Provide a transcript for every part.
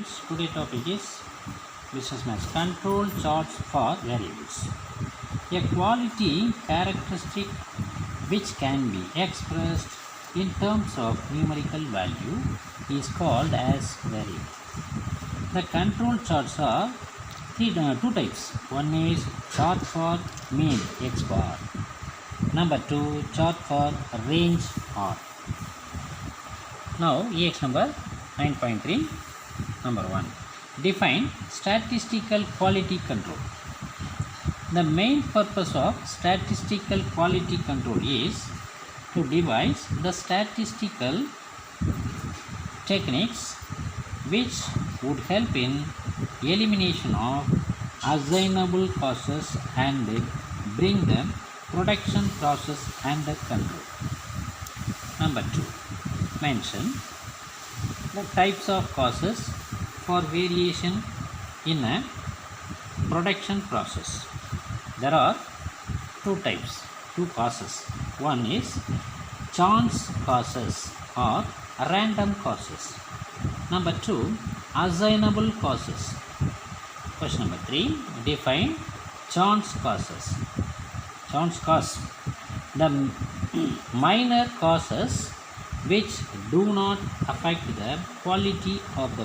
students, today topic is business maths control charts for variables. A quality characteristic which can be expressed in terms of numerical value is called as variable. The control charts are two types. One is chart for mean x bar. Number 2, chart for range R. Now EX number 9.3. Number 1, define statistical quality control. The main purpose of statistical quality control is to devise the statistical techniques which would help in elimination of assignable causes and bring the production process under control. Number 2, mention the types of causes for variation in a production process. There are two types, two causes. One is chance causes or random causes. Number 2, assignable causes. Question number 3, define chance causes. Chance cause, the minor causes which do not affect the quality of the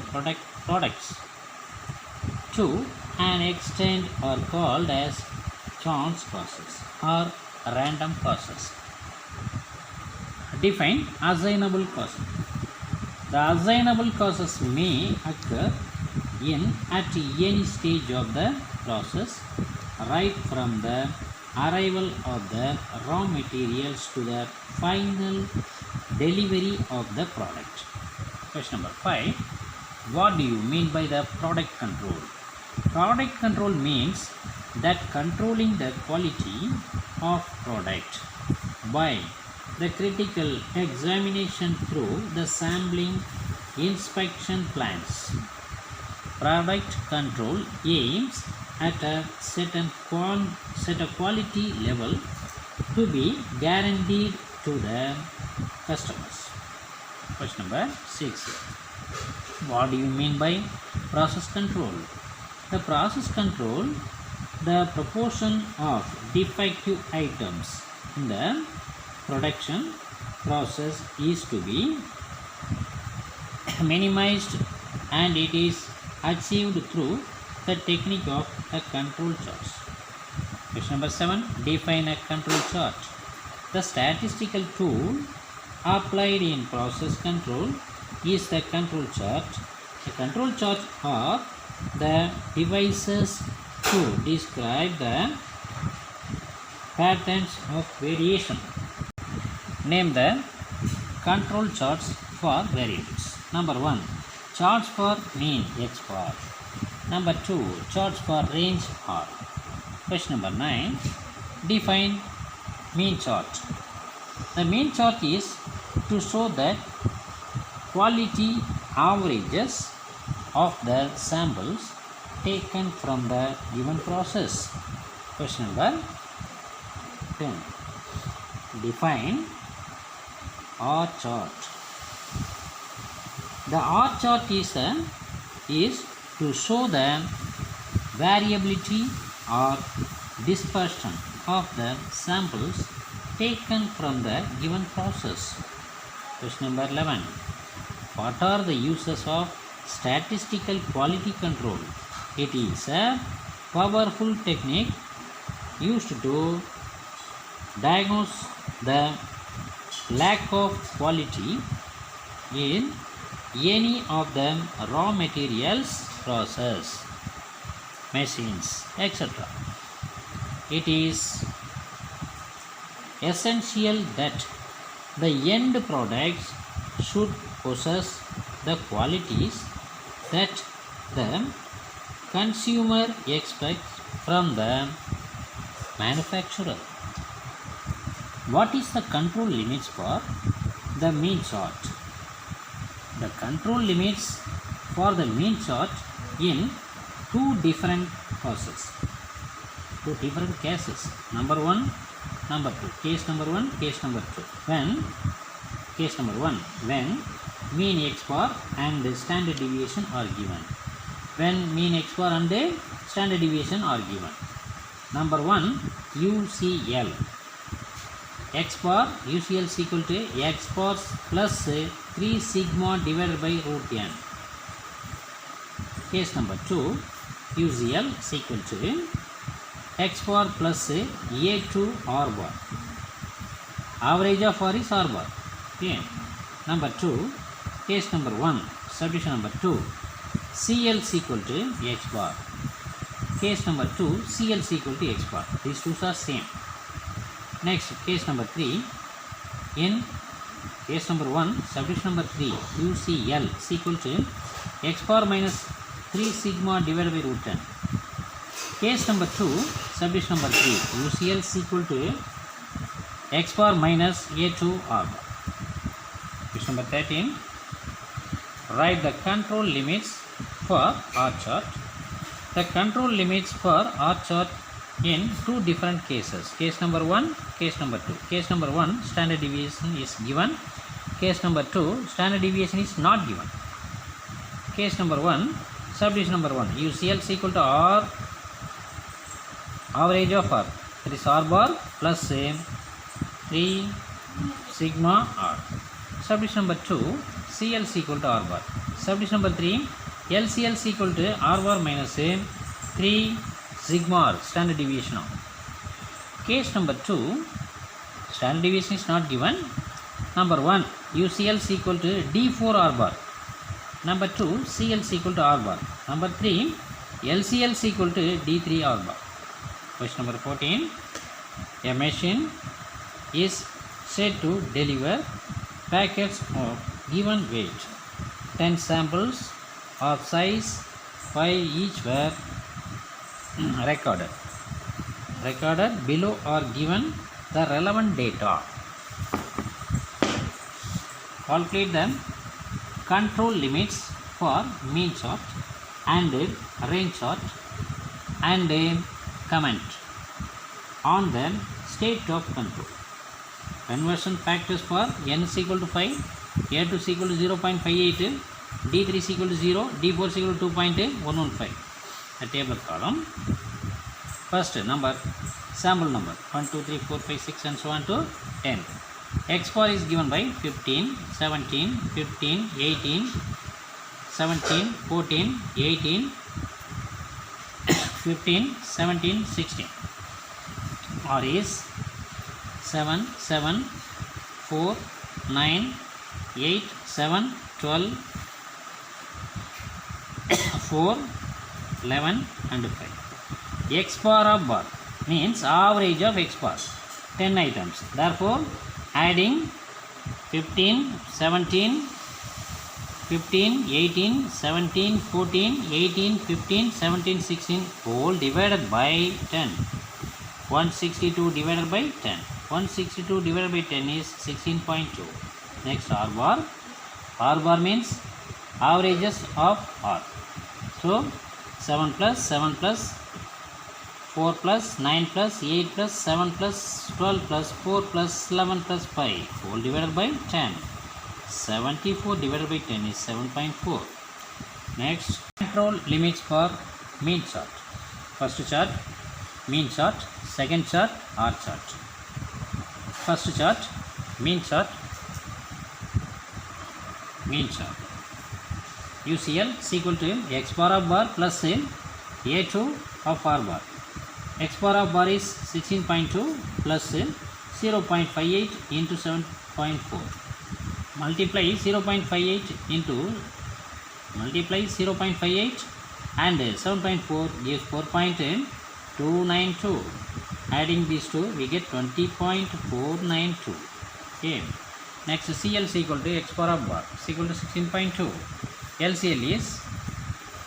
products to an extent are called as chance causes or random causes. Define assignable causes. The assignable causes may occur at any stage of the process, right from the arrival of the raw materials to the final delivery of the product. Question number 5, what do you mean by the product control? Product control means that controlling the quality of product by the critical examination through the sampling inspection plans. Product control aims at a certain quality level to be guaranteed to the customers. Question number 6, what do you mean by process control? The process control, the proportion of defective items in the production process is to be minimized, and it is achieved through the technique of a control chart. Question number 7, define a control chart. The statistical tool applied in process control is the control chart. The control chart are the devices to describe the patterns of variation. Name the control charts for variables. Number 1, charts for mean x bar. Number 2, charts for range R. Question number 9, define mean chart. The mean chart is to show the quality averages of the samples taken from the given process. Question number 10, define R chart. The R chart is to show the variability or dispersion of the samples taken from the given process. Question number 11, what are the uses of statistical quality control? It is a powerful technique used to diagnose the lack of quality in any of the raw materials process, machines, etc. It is essential that the end products should possess the qualities that the consumer expects from the manufacturer. What is the control limits for the mean chart? The control limits for the mean chart in two different cases. Number 1, number 2. Case number 1, case number 2. Case number 1, when mean x bar and standard deviation are given. When mean x bar and standard deviation are given. Number 1, UCL. X bar UCL is equal to x bar plus 3 sigma divided by root n. Case number 2, UCL is equal to x bar plus A2 R bar. Average of R is R bar. Okay. Number 2, case number 1, subdivision number 2, CL is equal to x bar. Case number 2, CL is equal to x bar. These two are same. Next, case number 3, in case number 1, subdivision number 3, UCL is equal to x bar minus 3 sigma divided by root n. Case number 2, subdivision number 3, UCL is equal to x bar minus A2 R bar. Question number 13, write the control limits for R chart. The control limits for R chart in two different cases. Case number 1, case number 2. Case number 1, standard deviation is given. Case number 2, standard deviation is not given. Case number 1, subdivision number 1, UCL is equal to R, average of R, that is R bar plus 3 sigma R. Subdivision number 2, CL is equal to R bar. Subdivision number 3, LCL is equal to R bar minus 3 sigma R, standard deviation of. Case number 2, standard deviation is not given. Number 1, UCL is equal to D4 R bar. Number 2, CL is equal to R bar. Number 3, LCL is equal to D3 R bar. Question number 14, a machine is said to deliver packets of given weight. 10 samples of size 5 each were recorded. Below are given the relevant data. Calculate the control limits for mean chart and range chart and comment on the state of control. Conversion factors for n is equal to 5, A2 is equal to 0.58, D3 is equal to 0, D4 is equal to 2.115. The table column. First number, sample number 1, 2, 3, 4, 5, 6 and so on to 10. X bar is given by 15, 17, 15, 18, 17, 14, 18, 15, 17, 16. R is 7, 7, 4, 9, 8, 7, 12, 4, 11 and 5. X bar of bar means average of X bar, 10 items. Therefore, adding 15, 17, 15, 18, 17, 14, 18, 15, 17, 16 whole divided by 10. 162 divided by 10. 162 divided by 10 is 16.2. Next, R bar. R bar means averages of R. So 7 plus 7 plus 4 plus 9 plus 8 plus 7 plus 12 plus 4 plus 11 plus 5 whole divided by 10. 74 divided by 10 is 7.4. Next, control limits for mean chart. First chart, mean chart. Second chart, R chart. First chart, mean chart. Mean chart. UCL is equal to X bar of bar plus A2 of R bar. X bar of bar is 16.2 plus 0.58 into 7.4. Multiply 0.58 and 7.4 gives 4.292. Adding these two, we get 20.492. Okay. Next, CL is equal to X bar of bar is equal to 16.2. LCL is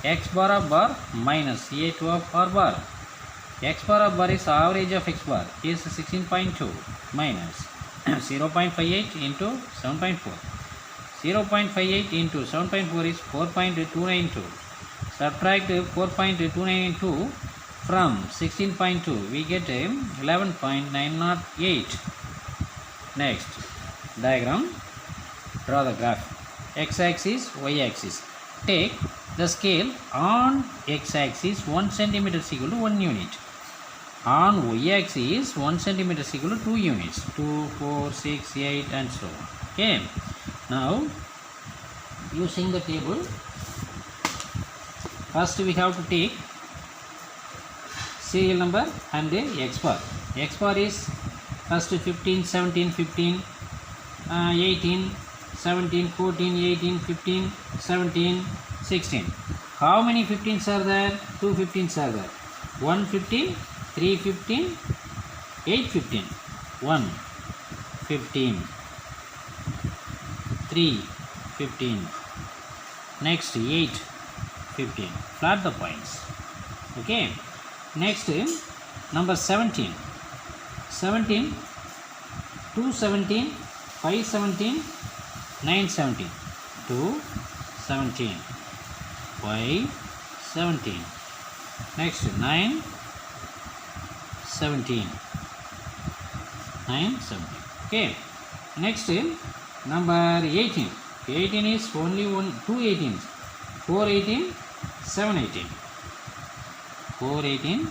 X bar of bar minus A2 of R bar. X bar of bar is average of X bar is 16.2 minus 0.58 into 7.4. 0.58 into 7.4 is 4.292. Subtract 4.292 from 16.2. We get 11.908. Next, diagram. Draw the graph. x-axis, y-axis. Take the scale on x-axis 1 centimeter is equal to 1 unit. On y-axis 1 centimeter is equal to 2 units. 2, 4, 6, 8 and so on. Okay. Now using the table, first we have to take serial number and x bar. X bar is first 15, 17, 15, 18, 17, 14, 18, 15, 17, 16. How many 15s are there? 2 15s are there. 1 15, 3 15, 8 15. 1 15, 3 15. Next 8 15. Plot the points. Okay. Next number 17. 17, 2 17, 5 17, 9 17. 2 17, 5 17. Next 9 17, 9 17. Okay. Next number 18. 18 is only 2 18s. 4 18, 7 18. 4 18,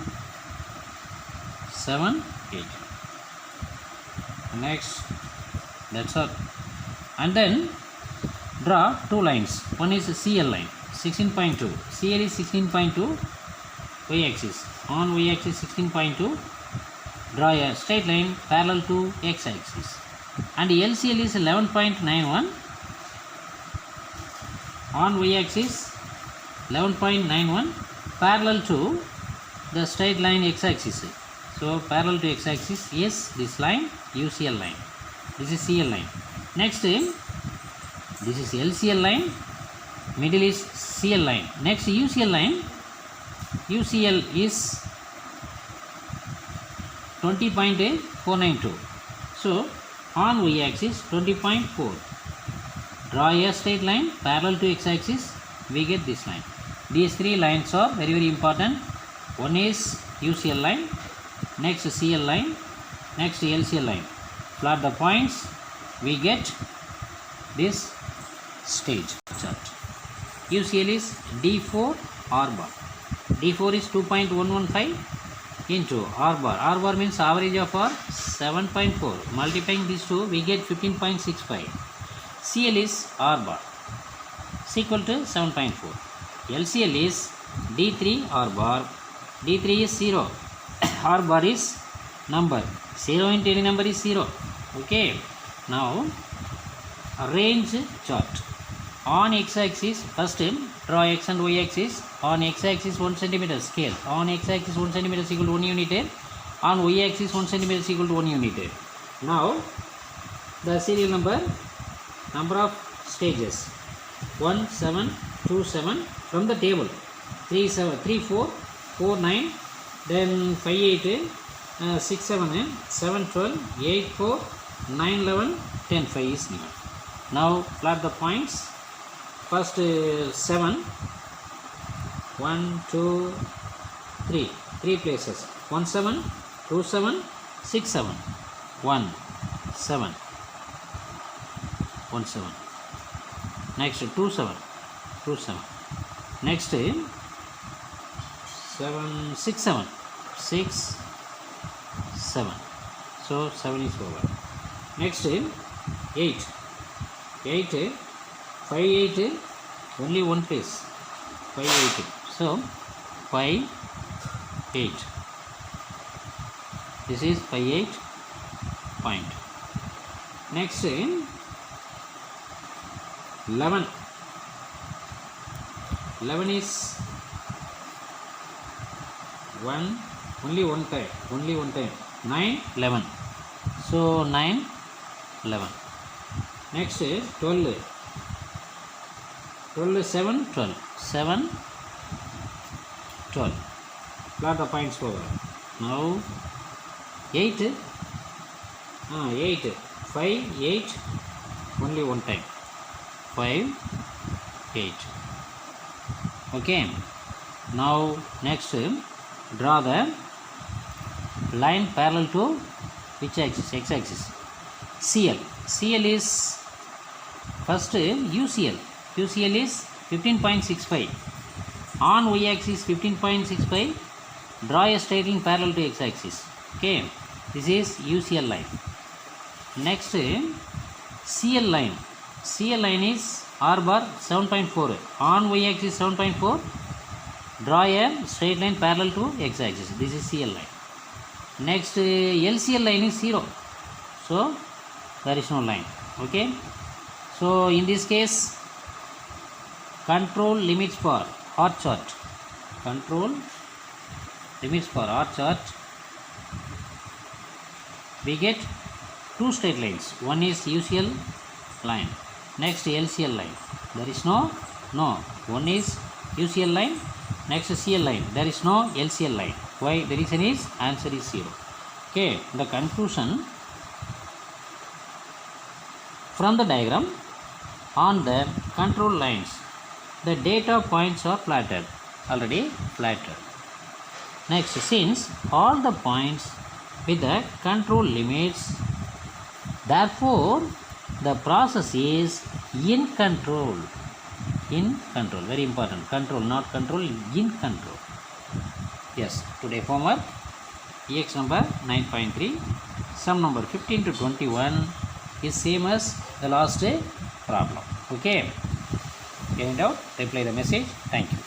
7 18. Next, that's all. And then draw 2 lines. One is a CL line, 16.2. CL is 16.2 y-axis. On y-axis 16.2, draw a straight line parallel to x-axis. And LCL is 11.91. On y-axis 11.91 parallel to the straight line x-axis. So parallel to x-axis is this line, UCL line. This is CL line. Next, this is LCL line. Middle is CL line. Next, UCL line. UCL is 20.492. So on y-axis 20.4. Draw a straight line parallel to x-axis. We get this line. These 3 lines are very, very important. One is UCL line, next CL line, next LCL line. Plot the points. We get this stage chart. UCL is D4 R bar. D4 is 2.115 into R bar. R bar means average of R 7.4. Multiplying these two, we get 15.65. CL is R bar is equal to 7.4. LCL is D3 R bar. D3 is 0. R bar is number. 0 into any number is 0. Okay. Now arrange chart. On x-axis, first draw x and y-axis. On x-axis 1 centimeter scale. On x-axis 1 centimeter is equal to 1 unit. On y-axis 1 centimeter is equal to 1 unit. Now the serial number of stages 1 7 2 7 from the table 3 7 3 4 4 9, then 5 8, 6 7, 7 12, 8 4, 9 11, 10 5 is given. Now plot the points. First 7, 1 2 3, 3 places. 1 7, 2 7, 6 7, 1 7, 1 7. Next 2 7, 2 7. Next 7 6 7, 6 7. So 7 is over. Next 8 5 8, only one place, 5 8. So 5 8. This is 5 8 point. Next 11. 11 is 1, only one time. 9 11. So 9 11. Next 12. 12 7 12. 7 12. Plot the points over. Now 8 5 8, only one time. 5 8. Okay. Now next draw the line parallel to which axis? X axis. CL. CL is First UCL. UCL is 15.65. On y-axis 15.65. Draw a straight line parallel to x-axis. Okay, this is UCL line. Next CL line. CL line is R bar 7.4. On y-axis 7.4. Draw a straight line parallel to x-axis. This is CL line. Next LCL line is 0. So there is no line. Okay. So in this case, control limits for R chart. Control limits for R chart. We get two straight lines. One is UCL line. Next LCL line. There is no. One is UCL line. Next CL line. There is no LCL line. Why? The reason is answer is 0. Okay. The conclusion from the diagram, on the control lines, the data points are platted. Already platted. Next, since all the points with the control limits, therefore the process is in control. In control. Very important. Control, not control. In control. Yes. Today homework. EX number 9.3. Sum number 15 to 21 is same as the last problem. Okay. Any doubt? Reply the message. Thank you.